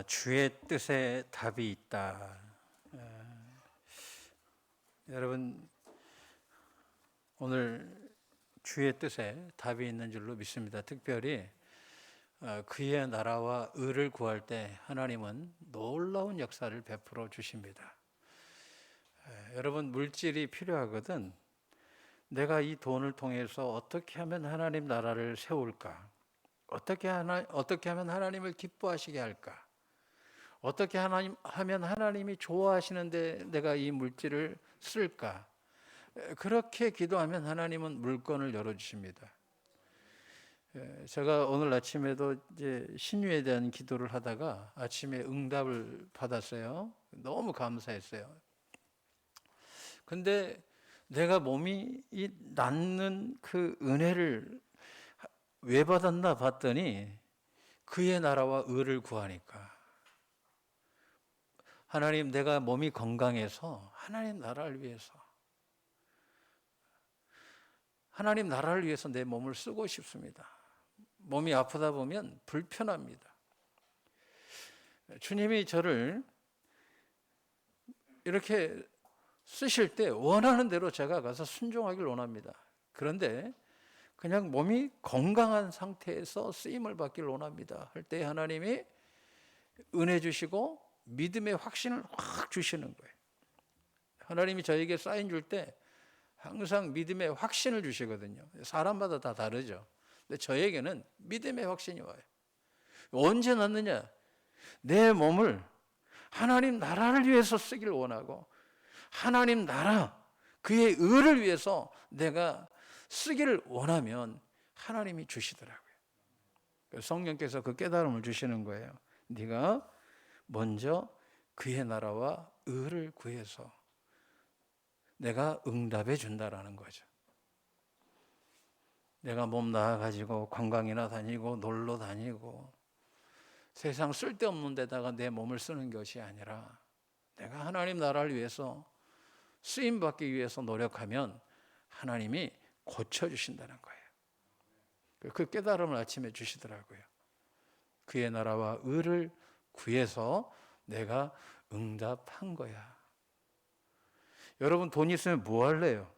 주의 뜻에 답이 있다. 여러분, 오늘 주의 뜻에 답이 있는 줄로 믿습니다. 특별히 그의 나라와 의를 구할 때 하나님은 놀라운 역사를 베풀어 주십니다. 여러분, 물질이 필요하거든. 내가 이 돈을 통해서 어떻게 하면 하나님 나라를 세울까? 어떻게 하면 하나님을 기뻐하시게 할까? 어떻게 하면 하나님이 좋아하시는데 내가 이 물질을 쓸까? 그렇게 기도하면 하나님은 물건을 열어주십니다. 제가 오늘 아침에도 이제 신유에 대한 기도를 하다가 아침에 응답을 받았어요. 너무 감사했어요. 근데 내가 몸이 낫는 그 은혜를 왜 받았나 봤더니 그의 나라와 의를 구하니까. 하나님, 내가 몸이 건강해서 하나님 나라를 위해서, 하나님 나라를 위해서 내 몸을 쓰고 싶습니다. 몸이 아프다 보면 불편합니다. 주님이 저를 이렇게 쓰실 때 원하는 대로 제가 가서 순종하길 원합니다. 그런데 그냥 몸이 건강한 상태에서 쓰임을 받길 원합니다 할 때 하나님이 은혜 주시고 믿음의 확신을 확 주시는 거예요. 하나님이 저에게 사인 줄 때 항상 믿음의 확신을 주시거든요. 사람마다 다 다르죠. 근데 저에게는 믿음의 확신이 와요. 언제 났느냐? 내 몸을 하나님 나라를 위해서 쓰길 원하고 하나님 나라, 그의 의를 위해서 내가 쓰기를 원하면 하나님이 주시더라고요. 성령께서 그 깨달음을 주시는 거예요. 네가 먼저 그의 나라와 의를 구해서 내가 응답해 준다라는 거죠. 내가 몸 나아가지고 관광이나 다니고 놀러 다니고 세상 쓸데없는 데다가 내 몸을 쓰는 것이 아니라 내가 하나님 나라를 위해서 쓰임받기 위해서 노력하면 하나님이 고쳐주신다는 거예요. 그 깨달음을 아침에 주시더라고요. 그의 나라와 의를 구해서 내가 응답한 거야. 여러분, 돈 있으면 뭐 할래요?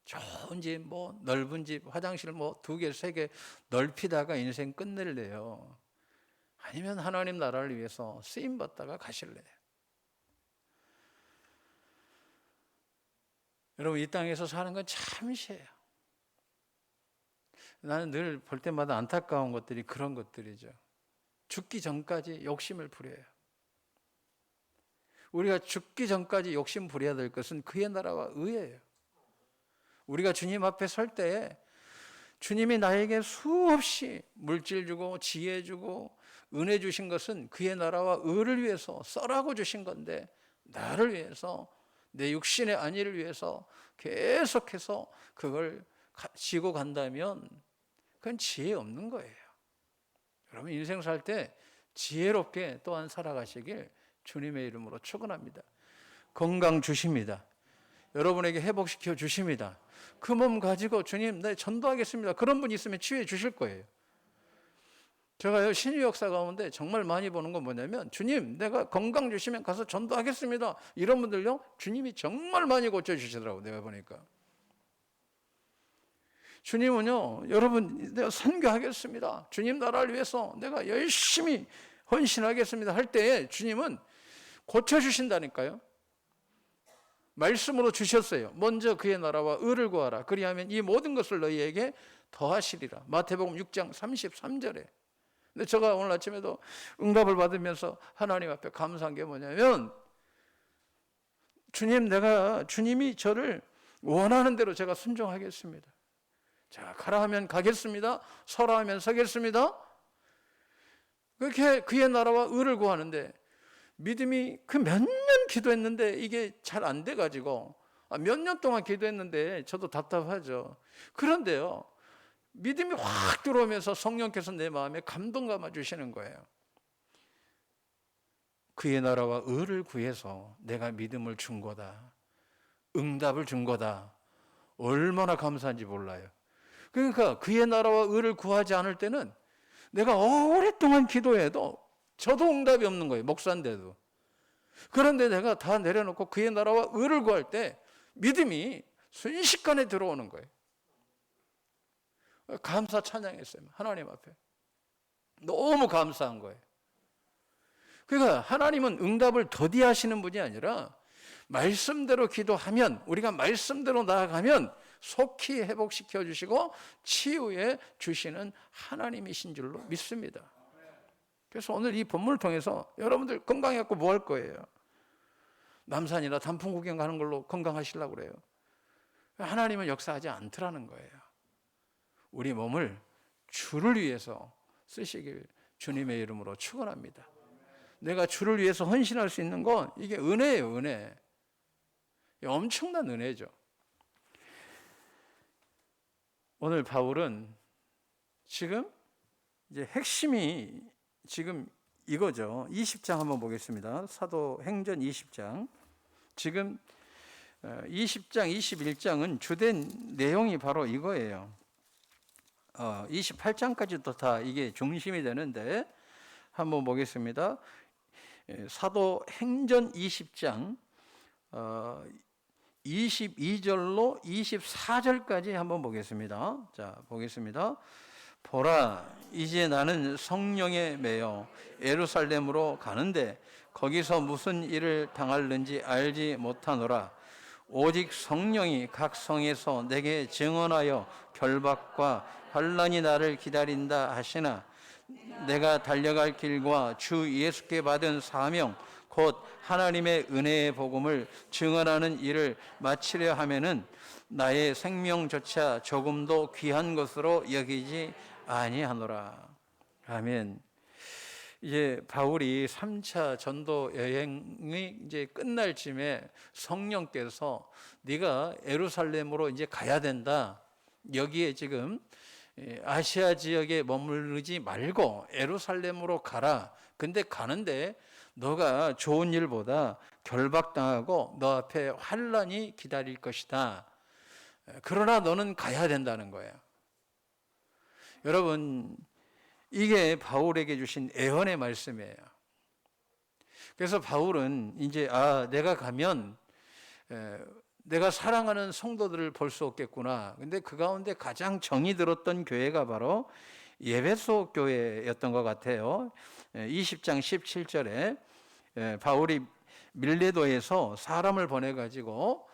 좋은 집, 넓은 집, 화장실 2개, 3개 넓히다가 인생 끝낼래요? 아니면 하나님 나라를 위해서 쓰임받다가 가실래요? 여러분, 이 땅에서 사는 건 잠시예요. 나는 늘 볼 때마다 안타까운 것들이 그런 것들이죠. 죽기 전까지 욕심을 부려요. 우리가 죽기 전까지 욕심 부려야 될 것은 그의 나라와 의예요. 우리가 주님 앞에 설 때에 주님이 나에게 수없이 물질 주고 지혜 주고 은혜 주신 것은 그의 나라와 의를 위해서 써라고 주신 건데, 나를 위해서, 내 육신의 안위를 위해서 계속해서 그걸 지고 간다면 그건 지혜 없는 거예요. 여러분, 인생 살 때 지혜롭게 또한 살아가시길 주님의 이름으로 축원합니다. 건강 주십니다. 여러분에게 회복시켜 주십니다. 그 몸 가지고 주님, 네, 전도하겠습니다. 그런 분 있으면 치유해 주실 거예요. 제가요, 신유 역사 가운데 정말 많이 보는 건 뭐냐면, 주님, 내가 건강 주시면 가서 전도하겠습니다. 이런 분들요, 주님이 정말 많이 고쳐주시더라고요. 내가 보니까. 주님은요, 여러분, 내가 선교하겠습니다. 주님 나라를 위해서 내가 열심히 헌신하겠습니다 할 때에 주님은 고쳐주신다니까요. 말씀으로 주셨어요. 먼저 그의 나라와 의를 구하라. 그리하면 이 모든 것을 너희에게 더하시리라. 마태복음 6장 33절에. 근데 제가 오늘 아침에도 응답을 받으면서 하나님 앞에 감사한 게 뭐냐면, 주님이 저를 원하는 대로 제가 순종하겠습니다. 자, 가라 하면 가겠습니다. 서라 하면 서겠습니다. 그렇게 그의 나라와 의를 구하는데, 믿음이 그 몇 년 기도했는데 이게 잘 안 돼가지고, 몇 년 동안 기도했는데 저도 답답하죠. 그런데요, 믿음이 확 들어오면서 성령께서 내 마음에 감동 감아 주시는 거예요. 그의 나라와 의를 구해서 내가 믿음을 준 거다, 응답을 준 거다. 얼마나 감사한지 몰라요. 그러니까 그의 나라와 의를 구하지 않을 때는 내가 오랫동안 기도해도 저도 응답이 없는 거예요. 목사인데도. 그런데 내가 다 내려놓고 그의 나라와 의를 구할 때 믿음이 순식간에 들어오는 거예요. 감사 찬양했어요. 하나님 앞에. 너무 감사한 거예요. 그러니까 하나님은 응답을 더디하시는 분이 아니라 말씀대로 기도하면, 우리가 말씀대로 나아가면 속히 회복시켜 주시고 치유해 주시는 하나님이신 줄로 믿습니다. 그래서 오늘 이 본문을 통해서 여러분들 건강해갖고 뭐 할 거예요? 남산이나 단풍 구경 가는 걸로 건강하시려고 그래요. 하나님은 역사하지 않더라는 거예요. 우리 몸을 주를 위해서 쓰시길 주님의 이름으로 축원합니다. 내가 주를 위해서 헌신할 수 있는 건 이게 은혜예요, 은혜. 엄청난 은혜죠. 오늘 바울은 지금 이제 핵심이 지금 이거죠. 20장 한번 보겠습니다. 사도행전 20장. 지금 20장, 21장은 주된 내용이 바로 이거예요. 28장까지도 다 이게 중심이 되는데 한번 보겠습니다. 사도행전 20장 22절로 24절까지 한번 보겠습니다. 자, 보겠습니다. 보라, 이제 나는 성령에 매여 예루살렘으로 가는데 거기서 무슨 일을 당할는지 알지 못하노라. 오직 성령이 각 성에서 내게 증언하여 결박과 환난이 나를 기다린다 하시나 내가 달려갈 길과 주 예수께 받은 사명 곧 하나님의 은혜의 복음을 증언하는 일을 마치려 하면은 나의 생명조차 조금도 귀한 것으로 여기지 아니하노라. 아멘. 이제 바울이 3차 전도 여행이 이제 끝날 쯤에 성령께서 네가 예루살렘으로 이제 가야 된다. 여기에 지금 아시아 지역에 머무르지 말고 예루살렘으로 가라. 근데 가는데 너가 좋은 일보다 결박당하고 너 앞에 환난이 기다릴 것이다. 그러나 너는 가야 된다는 거예요. 여러분, 이게 바울에게 주신 애언의 말씀이에요. 그래서 바울은 이제 내가 가면 내가 사랑하는 성도들을 볼 수 없겠구나. 근데 그 가운데 가장 정이 들었던 교회가 바로 에베소 교회였던 것 같아요. 20장 17절에 바울이 밀레도에서 사람을 보내가지고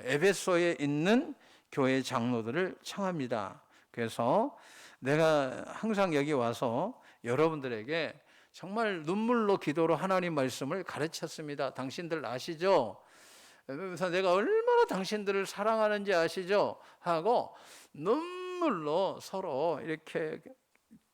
에베소에 있는 교회 장로들을 청합니다. 그래서 내가 항상 여기 와서 여러분들에게 정말 눈물로 기도로 하나님 말씀을 가르쳤습니다. 당신들 아시죠? 그래서 내가 얼마나 당신들을 사랑하는지 아시죠? 하고 눈물로 서로 이렇게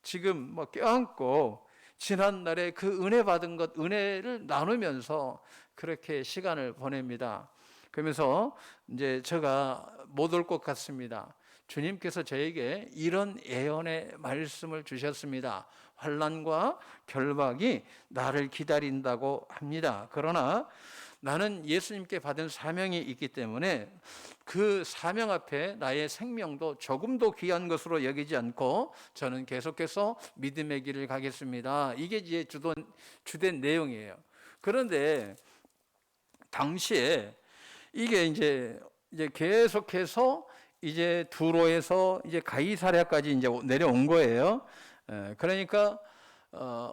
지금 뭐 껴안고 지난날에 그 은혜 받은 것, 은혜를 나누면서 그렇게 시간을 보냅니다. 그러면서 이제 제가 못 올 것 같습니다. 주님께서 저에게 이런 예언의 말씀을 주셨습니다. 환난과 결박이 나를 기다린다고 합니다. 그러나 나는 예수님께 받은 사명이 있기 때문에 그 사명 앞에 나의 생명도 조금도 귀한 것으로 여기지 않고 저는 계속해서 믿음의 길을 가겠습니다. 이게 이제 주된 내용이에요. 그런데 당시에 이게 이제 계속해서 이제 두로에서 이제 가이사랴까지 이제 내려온 거예요. 그러니까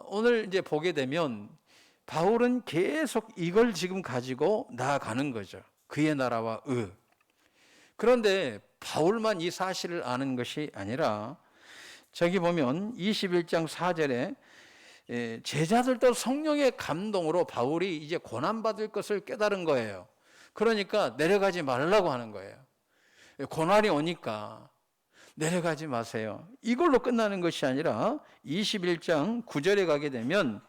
오늘 이제 보게 되면 바울은 계속 이걸 지금 가지고 나아가는 거죠. 그의 나라와 의. 그런데 바울만 이 사실을 아는 것이 아니라 저기 보면 21장 4절에 제자들도 성령의 감동으로 바울이 이제 고난받을 것을 깨달은 거예요. 그러니까 내려가지 말라고 하는 거예요. 고난이 오니까 내려가지 마세요. 이걸로 끝나는 것이 아니라 21장 9절에 가게 되면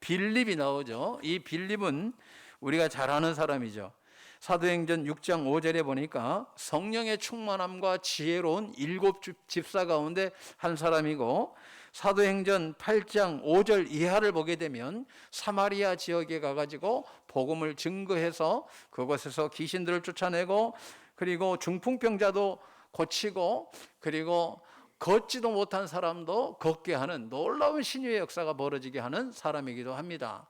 빌립이 나오죠. 이 빌립은 우리가 잘 아는 사람이죠. 사도행전 6장 5절에 보니까 성령의 충만함과 지혜로운 7 집사 가운데 한 사람이고, 사도행전 8장 5절 이하를 보게 되면 사마리아 지역에 가가지고 복음을 증거해서 그곳에서 귀신들을 쫓아내고, 그리고 중풍병자도 고치고, 그리고 걷지도 못한 사람도 걷게 하는 놀라운 신유의 역사가 벌어지게 하는 사람이기도 합니다.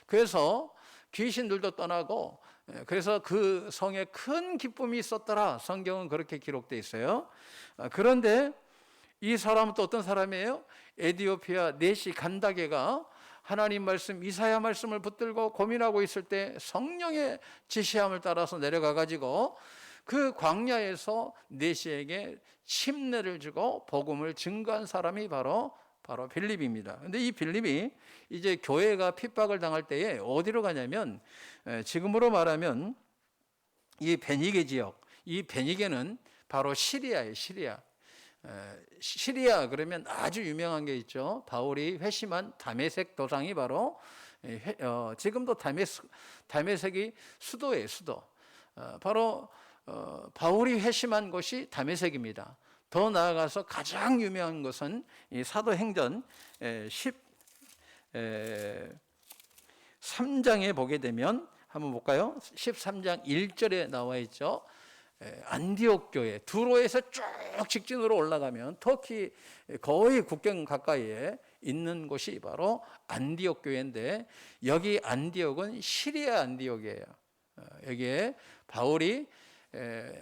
그래서 귀신들도 떠나고, 그래서 그 성에 큰 기쁨이 있었더라. 성경은 그렇게 기록되어 있어요. 그런데 이 사람은 또 어떤 사람이에요? 에디오피아 네시 간다게가 하나님 말씀, 이사야 말씀을 붙들고 고민하고 있을 때 성령의 지시함을 따라서 내려가 가지고 그 광야에서 네시에게 침례를 주고 복음을 증거한 사람이 바로 빌립입니다. 근데 이 빌립이 이제 교회가 핍박을 당할 때에 어디로 가냐면, 지금으로 말하면 이 베니게 지역, 이 베니게는 바로 시리아예요. 시리아 그러면 아주 유명한 게 있죠. 바울이 회심한 다메섹 도상이 바로 지금도 다메섹이 수도예요. 수도. 바로 바울이 회심한 곳이 다메섹입니다. 더 나아가서 가장 유명한 것은 이 사도행전 13장에 보게 되면, 한번 볼까요? 13장 1절에 나와 있죠. 안디옥 교회, 두로에서 쭉 직진으로 올라가면 터키 거의 국경 가까이에 있는 곳이 바로 안디옥 교회인데, 여기 안디옥은 시리아 안디옥이에요. 여기에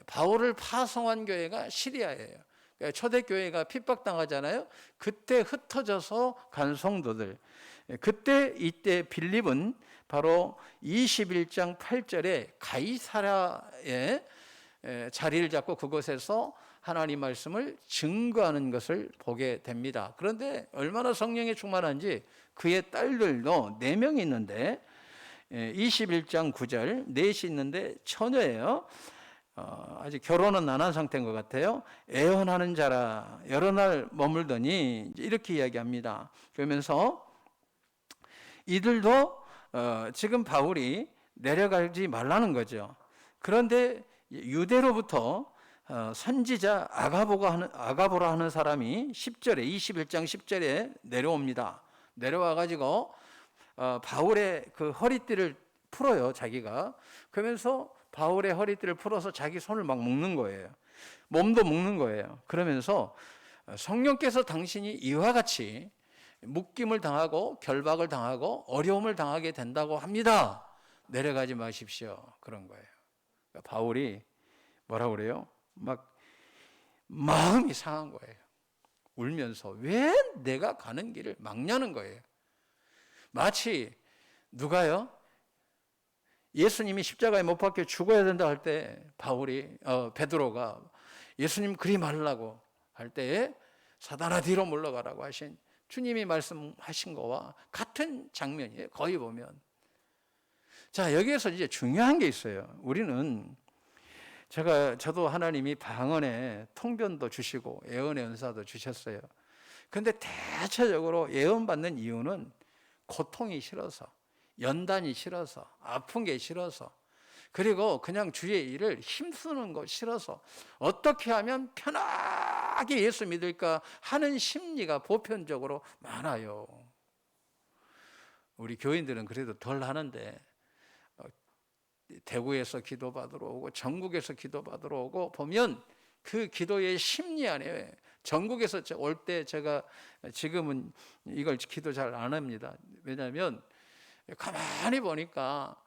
바울을 파송한 교회가 시리아예요. 그러니까 초대교회가 핍박당하잖아요. 그때 흩어져서 간 성도들, 이때 빌립은 바로 21장 8절에 가이사랴에 자리를 잡고 그곳에서 하나님 말씀을 증거하는 것을 보게 됩니다. 그런데 얼마나 성령에 충만한지 그의 딸들도 4명이 있는데, 21장 9절, 넷이 있는데 처녀예요. 아직 결혼은 안 한 상태인 것 같아요. 애언하는 자라 여러 날 머물더니 이렇게 이야기합니다. 그러면서 이들도 지금 바울이 내려가지 말라는 거죠. 그런데 유대로부터 선지자 아가보라 하는 사람이 21장 10절에 내려옵니다. 내려와 가지고 바울의 그 허리띠를 풀어요, 자기가. 그러면서 바울의 허리띠를 풀어서 자기 손을 막 묶는 거예요. 몸도 묶는 거예요. 그러면서 성령께서 당신이 이와 같이 묶임을 당하고 결박을 당하고 어려움을 당하게 된다고 합니다. 내려가지 마십시오. 그런 거예요. 그러니까 바울이 뭐라 그래요? 막 마음이 상한 거예요. 울면서 왜 내가 가는 길을 막냐는 거예요. 마치 누가요? 예수님이 십자가에 못 박혀 죽어야 된다 할 때 베드로가 예수님 그리 말라고 할 때에 사단아 뒤로 물러가라고 하신 주님이 말씀하신 거와 같은 장면이에요. 거의 보면. 자, 여기에서 이제 중요한 게 있어요. 우리는 저도 하나님이 방언에 통변도 주시고 예언의 은사도 주셨어요. 근데 대체적으로 예언받는 이유는 고통이 싫어서, 연단이 싫어서, 아픈 게 싫어서, 그리고 그냥 주의 일을 힘쓰는 거 싫어서 어떻게 하면 편하게 예수 믿을까 하는 심리가 보편적으로 많아요. 우리 교인들은 그래도 덜 하는데 대구에서 기도받으러 오고 전국에서 기도받으러 오고 보면 그 기도의 심리 안에, 전국에서 올 때 제가 지금은 이걸 기도 잘 안 합니다. 왜냐하면 가만히 보니까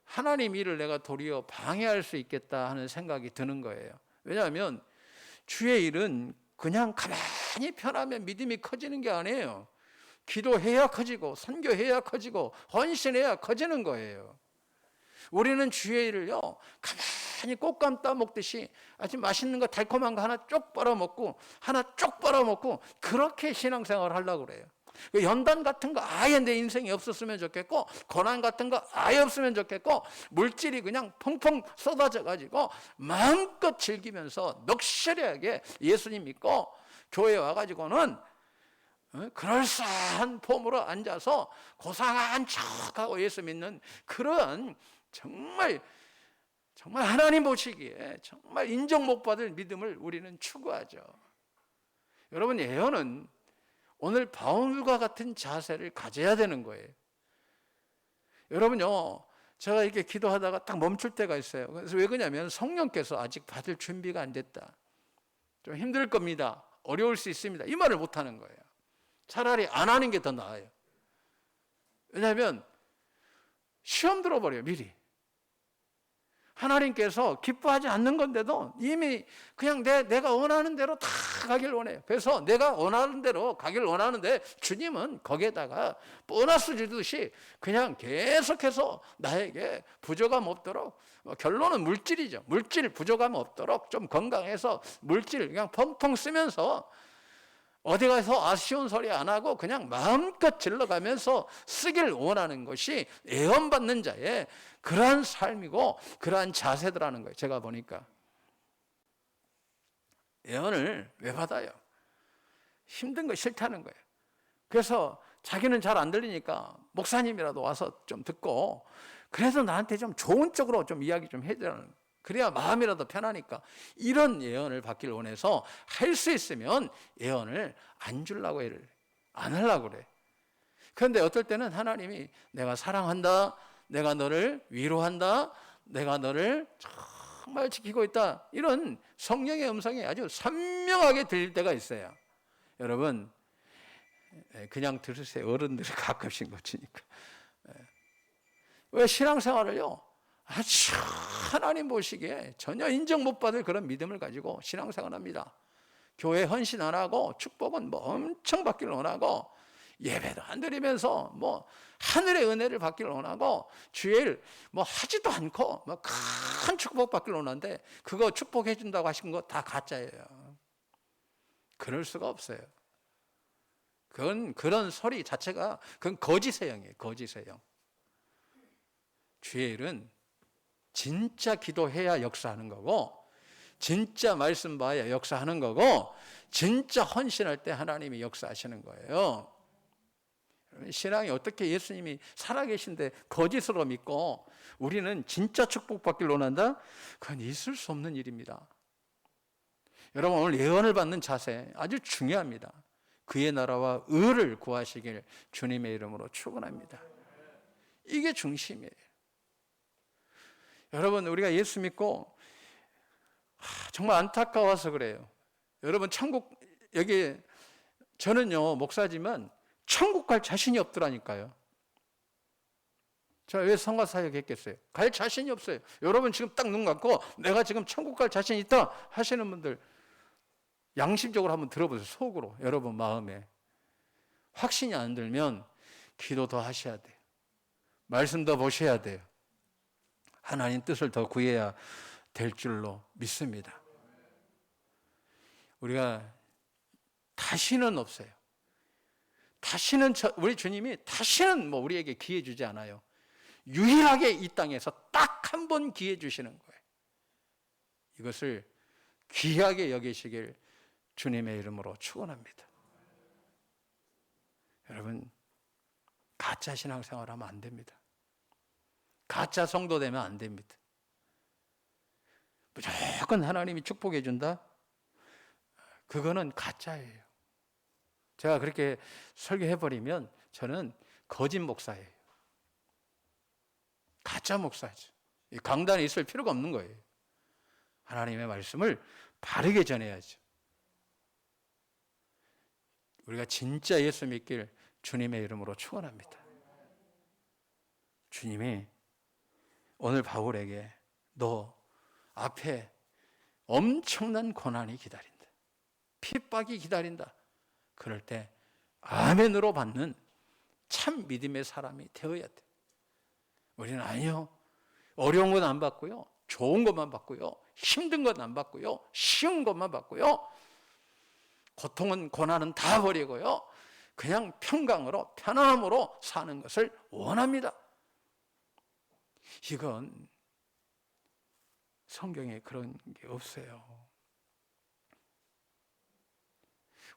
하나님 일을 내가 도리어 방해할 수 있겠다 하는 생각이 드는 거예요. 왜냐하면 주의 일은 그냥 가만히 편하면 믿음이 커지는 게 아니에요. 기도해야 커지고 선교해야 커지고 헌신해야 커지는 거예요. 우리는 주의 일을요, 가만히 꽃감 따먹듯이 아주 맛있는 거 달콤한 거 하나 쪽 빨아먹고 하나 쪽 빨아먹고 그렇게 신앙생활을 하려고 그래요. 연단 같은 거 아예 내 인생에 없었으면 좋겠고, 고난 같은 거 아예 없으면 좋겠고, 물질이 그냥 펑펑 쏟아져 가지고 마음껏 즐기면서 넉실하게 예수님 믿고 교회 와가지고는 그럴싸한 폼으로 앉아서 고상한 척하고 예수 믿는 그런 정말 하나님 보시기에 정말 인정 못 받을 믿음을 우리는 추구하죠. 여러분, 예언은 오늘 바울과 같은 자세를 가져야 되는 거예요. 여러분요, 제가 이렇게 기도하다가 딱 멈출 때가 있어요. 그래서 왜 그러냐면 성령께서 아직 받을 준비가 안 됐다, 좀 힘들 겁니다, 어려울 수 있습니다. 이 말을 못하는 거예요. 차라리 안 하는 게 더 나아요. 왜냐하면 시험 들어버려요. 미리. 하나님께서 기뻐하지 않는 건데도 이미 그냥 내가 원하는 대로 다 가길 원해요. 그래서 내가 원하는 대로 가길 원하는데 주님은 거기에다가 보너스 주듯이 그냥 계속해서 나에게 부족함 없도록, 결론은 물질이죠. 물질 부족함 없도록 좀 건강해서 물질 그냥 펑펑 쓰면서 어디 가서 아쉬운 소리 안 하고 그냥 마음껏 질러가면서 쓰길 원하는 것이 애원받는 자의 그러한 삶이고 그러한 자세더라는 거예요. 제가 보니까. 애원을 왜 받아요? 힘든 거 싫다는 거예요. 그래서 자기는 잘 안 들리니까 목사님이라도 와서 좀 듣고 그래서 나한테 좀 좋은 쪽으로 좀 이야기 좀 해주라는 거예요. 그래야 마음이라도 편하니까. 이런 예언을 받길 원해서 할 수 있으면 예언을 안 주려고 해요. 안 하려고 그래. 그런데 어떨 때는 하나님이 내가 사랑한다, 내가 너를 위로한다, 내가 너를 정말 지키고 있다, 이런 성령의 음성이 아주 선명하게 들릴 때가 있어요. 여러분 그냥 들으세요. 어른들이 가끔씩 놓치니까. 왜 신앙생활을요 아주 하나님 보시기에 전혀 인정 못 받을 그런 믿음을 가지고 신앙생활 합니다. 교회 헌신 안 하고 축복은 뭐 엄청 받기를 원하고 예배도 안 드리면서 뭐 하늘의 은혜를 받기를 원하고 주일 뭐 하지도 않고 뭐 큰 축복 받기를 원하는데 그거 축복해 준다고 하신 거 다 가짜예요. 그럴 수가 없어요. 그건 그런 소리 자체가 그건 거짓의 영이에요. 거짓의 영. 주일은 진짜 기도해야 역사하는 거고 진짜 말씀 봐야 역사하는 거고 진짜 헌신할 때 하나님이 역사하시는 거예요. 신앙이 어떻게 예수님이 살아계신데 거짓으로 믿고 우리는 진짜 축복받기를 원한다? 그건 있을 수 없는 일입니다. 여러분 오늘 예언을 받는 자세 아주 중요합니다. 그의 나라와 의를 구하시길 주님의 이름으로 축원합니다. 이게 중심이에요. 여러분 우리가 예수 믿고 정말 안타까워서 그래요. 여러분 천국, 여기 저는요 목사지만 천국 갈 자신이 없더라니까요. 제가 왜 성가사역 했겠어요? 갈 자신이 없어요. 여러분 지금 딱 눈 감고 내가 지금 천국 갈 자신 있다 하시는 분들 양심적으로 한번 들어보세요. 속으로 여러분 마음에. 확신이 안 들면 기도 더 하셔야 돼요. 말씀 더 보셔야 돼요. 하나님 뜻을 더 구해야 될 줄로 믿습니다. 우리가 다시는 없어요. 다시는 우리 주님이 다시는 뭐 우리에게 기회 주지 않아요. 유일하게 이 땅에서 딱 한 번 기회 주시는 거예요. 이것을 귀하게 여기시길 주님의 이름으로 축원합니다. 여러분 가짜 신앙생활 하면 안 됩니다. 가짜 성도 되면 안 됩니다. 무조건 하나님이 축복해 준다? 그거는 가짜예요. 제가 그렇게 설교해버리면 저는 거짓 목사예요. 가짜 목사죠. 강단에 있을 필요가 없는 거예요. 하나님의 말씀을 바르게 전해야죠. 우리가 진짜 예수 믿길 주님의 이름으로 축원합니다. 주님이 오늘 바울에게 너 앞에 엄청난 고난이 기다린다. 핍박이 기다린다. 그럴 때 아멘으로 받는 참 믿음의 사람이 되어야 돼. 우리는 아니요. 어려운 건 안 받고요. 좋은 것만 받고요. 힘든 건 안 받고요. 쉬운 것만 받고요. 고통은 고난은 다 버리고요. 그냥 평강으로 편안함으로 사는 것을 원합니다. 이건 성경에 그런 게 없어요.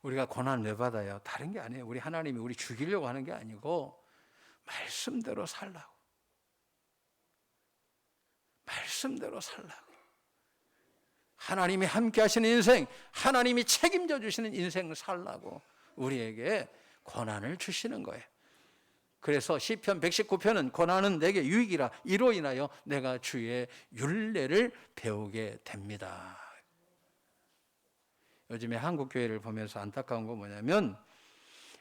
우리가 고난을 왜 받아요? 다른 게 아니에요. 우리 하나님이 우리 죽이려고 하는 게 아니고 말씀대로 살라고. 말씀대로 살라고. 하나님이 함께 하시는 인생, 하나님이 책임져 주시는 인생을 살라고 우리에게 고난을 주시는 거예요. 그래서 시편 119편은 고난은 내게 유익이라 이로 인하여 내가 주의 율례를 배우게 됩니다. 요즘에 한국 교회를 보면서 안타까운 건 뭐냐면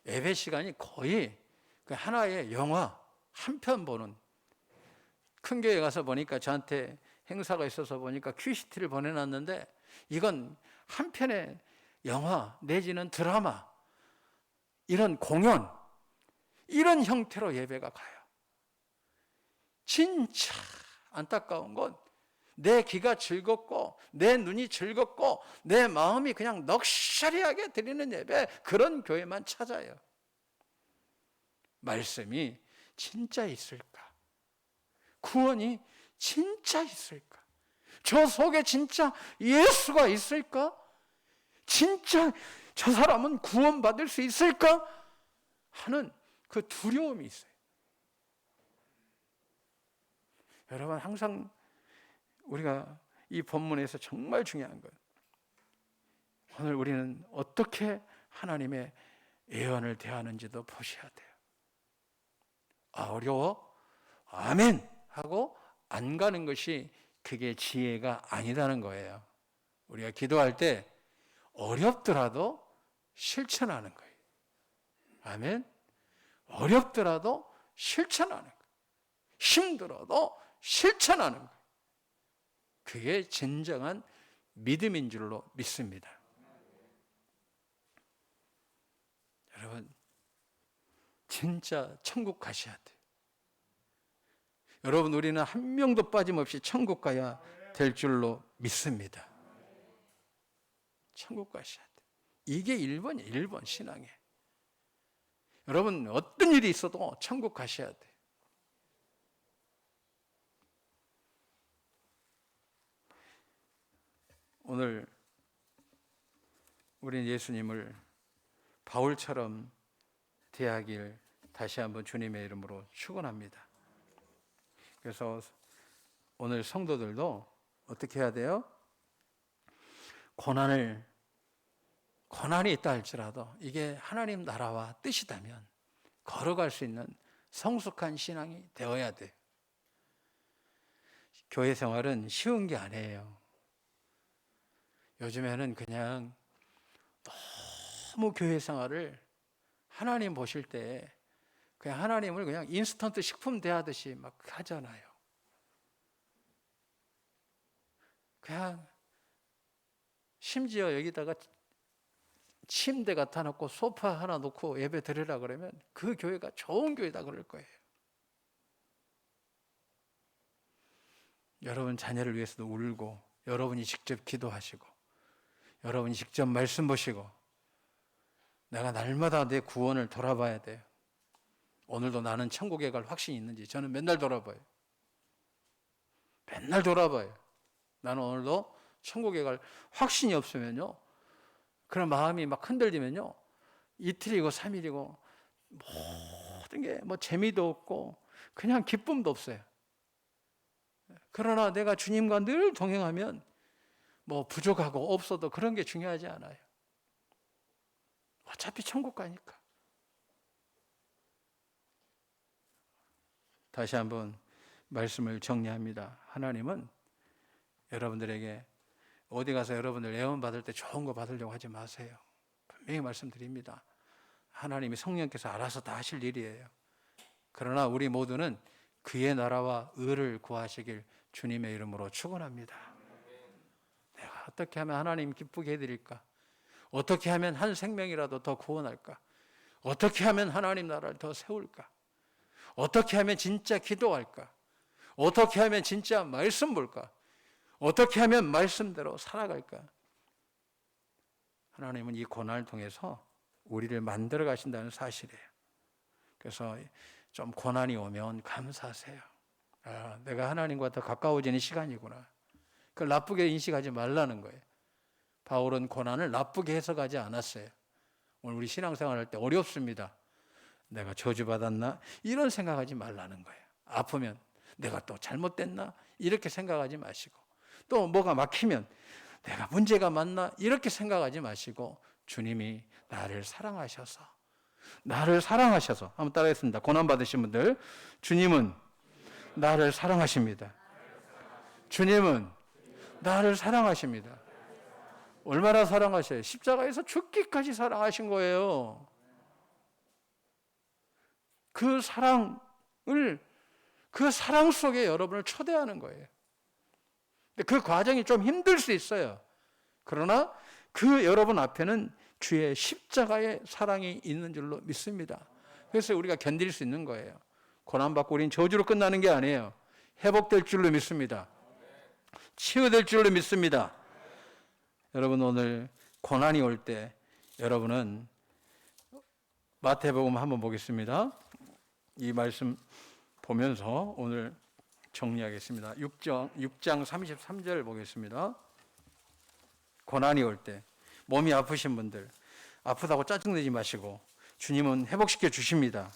예배 시간이 거의 그 하나의 영화 한 편 보는, 큰 교회 가서 보니까 저한테 행사가 있어서 보니까 큐시트를 보내놨는데 이건 한 편의 영화 내지는 드라마, 이런 공연, 이런 형태로 예배가 가요. 진짜 안타까운 건 내 귀가 즐겁고 내 눈이 즐겁고 내 마음이 그냥 넋시하게 드리는 예배, 그런 교회만 찾아요. 말씀이 진짜 있을까? 구원이 진짜 있을까? 저 속에 진짜 예수가 있을까? 진짜 저 사람은 구원받을 수 있을까? 하는 그 두려움이 있어요. 여러분, 항상 우리가 이 본문에서 정말 중요한 것, 오늘 우리는 어떻게 하나님의 예언을 대하는지도 보셔야 돼요. 아, 어려워? 아멘! 하고 안 가는 것이 그게 지혜가 아니다는 거예요. 우리가 기도할 때 어렵더라도 실천하는 거예요. 아멘? 어렵더라도 실천하는 거예요. 힘들어도 실천하는 거예요. 그게 진정한 믿음인 줄로 믿습니다. 여러분, 진짜 천국 가셔야 돼요. 여러분, 우리는 한 명도 빠짐없이 천국 가야 될 줄로 믿습니다. 천국 가셔야 돼요. 이게 1번이에요. 1번 신앙에. 여러분, 어떤 일이 있어도 천국 가셔야 돼요. 오늘 우리는 예수님을 바울처럼 대하길 다시 한번 주님의 이름으로 축원합니다. 그래서 오늘 성도들도 어떻게 해야 돼요? 고난이 있다 할지라도 이게 하나님 나라와 뜻이다면 걸어갈 수 있는 성숙한 신앙이 되어야 돼요. 교회 생활은 쉬운 게 아니에요. 요즘에는 그냥 너무 교회 생활을 하나님 보실 때 그냥 하나님을 그냥 인스턴트 식품 대하듯이 막 하잖아요. 그냥 심지어 여기다가 침대 갖다 놓고 소파 하나 놓고 예배 드리라 그러면 그 교회가 좋은 교회다 그럴 거예요. 여러분 자녀를 위해서도 울고, 여러분이 직접 기도하시고, 여러분이 직접 말씀 보시고, 내가 날마다 내 구원을 돌아봐야 돼요. 오늘도 나는 천국에 갈 확신이 있는지 저는 맨날 돌아봐요. 맨날 돌아봐요. 나는 오늘도 천국에 갈 확신이 없으면요, 그런 마음이 막 흔들리면요, 이틀이고 3일이고 모든 게 뭐 재미도 없고 그냥 기쁨도 없어요. 그러나 내가 주님과 늘 동행하면 뭐 부족하고 없어도 그런 게 중요하지 않아요. 어차피 천국 가니까. 다시 한번 말씀을 정리합니다. 하나님은 여러분들에게 어디 가서 여러분들 예언 받을 때 좋은 거 받으려고 하지 마세요. 분명히 말씀드립니다. 하나님이 성령께서 알아서 다 하실 일이에요. 그러나 우리 모두는 그의 나라와 의를 구하시길 주님의 이름으로 축원합니다. 내가 어떻게 하면 하나님 기쁘게 해드릴까? 어떻게 하면 한 생명이라도 더 구원할까? 어떻게 하면 하나님 나라를 더 세울까? 어떻게 하면 진짜 기도할까? 어떻게 하면 진짜 말씀 볼까? 어떻게 하면 말씀대로 살아갈까? 하나님은 이 고난을 통해서 우리를 만들어 가신다는 사실이에요. 그래서 좀 고난이 오면 감사하세요. 아, 내가 하나님과 더 가까워지는 시간이구나. 그걸 나쁘게 인식하지 말라는 거예요. 바울은 고난을 나쁘게 해석하지 않았어요. 오늘 우리 신앙생활 할 때 어렵습니다. 내가 저주받았나? 이런 생각하지 말라는 거예요. 아프면 내가 또 잘못됐나? 이렇게 생각하지 마시고, 또 뭐가 막히면 내가 문제가 많나? 이렇게 생각하지 마시고, 주님이 나를 사랑하셔서 한번 따라하겠습니다. 고난받으신 분들, 주님은 나를 사랑하십니다. 주님은 나를 사랑하십니다. 얼마나 사랑하셔요? 십자가에서 죽기까지 사랑하신 거예요. 그 사랑 속에 여러분을 초대하는 거예요. 근데 그 과정이 좀 힘들 수 있어요. 그러나 그 여러분 앞에는 주의 십자가의 사랑이 있는 줄로 믿습니다. 그래서 우리가 견딜 수 있는 거예요. 고난받고 우리는 저주로 끝나는 게 아니에요. 회복될 줄로 믿습니다. 치유될 줄로 믿습니다. 여러분 오늘 고난이 올 때 여러분은 마태복음 한번 보겠습니다. 이 말씀 보면서 오늘 정리하겠습니다. 6장 33절 보겠습니다. 고난이 올 때 몸이 아프신 분들 아프다고 짜증내지 마시고 주님은 회복시켜 주십니다.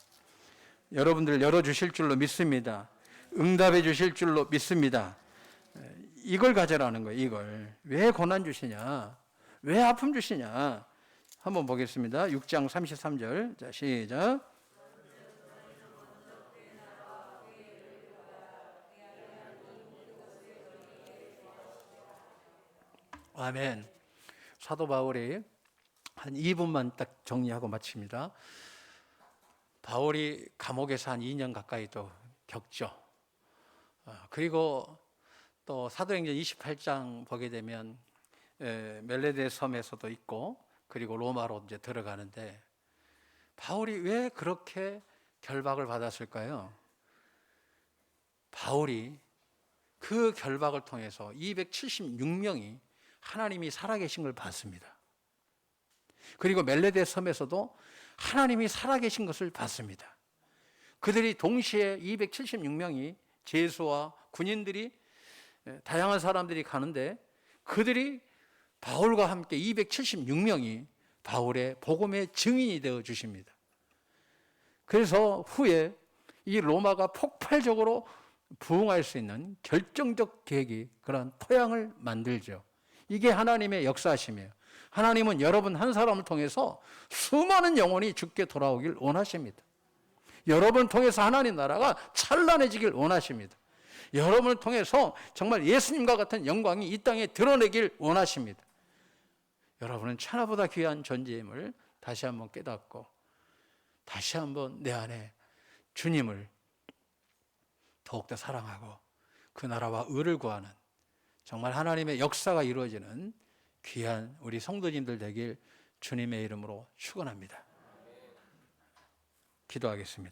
여러분들 열어주실 줄로 믿습니다. 응답해 주실 줄로 믿습니다. 이걸 가져라는 거예요. 이걸. 왜 고난 주시냐? 왜 아픔 주시냐? 한번 보겠습니다. 6장 33절. 자, 시작. 아멘. 사도 바울이 한 2분만 딱 정리하고 마칩니다. 바울이 감옥에서 한 2년 가까이 또 겪죠. 그리고 또 사도행전 28장 보게 되면 멜레데 섬에서도 있고 그리고 로마로 이제 들어가는데 바울이 왜 그렇게 결박을 받았을까요? 바울이 그 결박을 통해서 276명이 하나님이 살아계신 걸 봤습니다. 그리고 멜레데 섬에서도 하나님이 살아계신 것을 봤습니다. 그들이 동시에 276명이 제수와 군인들이 다양한 사람들이 가는데 그들이 바울과 함께 276명이 바울의 복음의 증인이 되어 주십니다. 그래서 후에 이 로마가 폭발적으로 부흥할 수 있는 결정적 계기, 그런 토양을 만들죠. 이게 하나님의 역사심이에요. 하나님은 여러분 한 사람을 통해서 수많은 영혼이 주께 돌아오길 원하십니다. 여러분을 통해서 하나님 나라가 찬란해지길 원하십니다. 여러분을 통해서 정말 예수님과 같은 영광이 이 땅에 드러내길 원하십니다. 여러분은 천하보다 귀한 존재임을 다시 한번 깨닫고 다시 한번 내 안에 주님을 더욱더 사랑하고 그 나라와 의를 구하는 정말 하나님의 역사가 이루어지는 귀한 우리 성도님들 되길 주님의 이름으로 축원합니다. 기도하겠습니다.